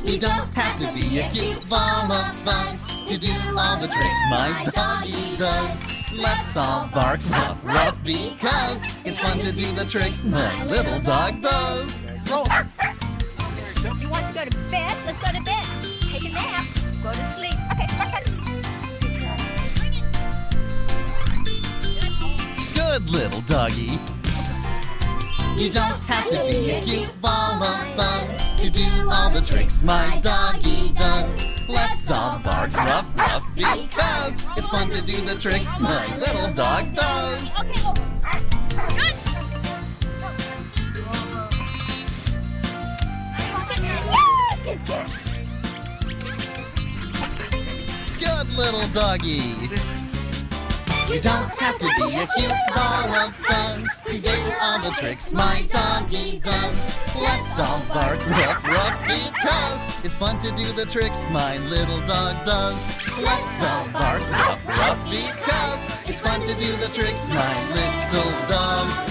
You don't have to be a cute ball of fuzz to do all the tricks my doggy does. Let's all bark ruff ruff because it's fun to do the tricks my little dog does. You want to go to bed? Let's go to bed. Take a nap. Go to sleep. Okay, Good little doggy. You don't have to be a cute ball of fuzz to do all the tricks my doggy does. Let's all bark ruff ruff because it's fun to do the tricks my little dog does. Okay, well, good. Good little doggy. You don't have to be a cute ball of fuzz to do all the tricks my doggy does. Let's all bark ruff ruff because it's fun to do the tricks my little dog does. Let's all bark ruff ruff because it's fun to do the tricks my little dog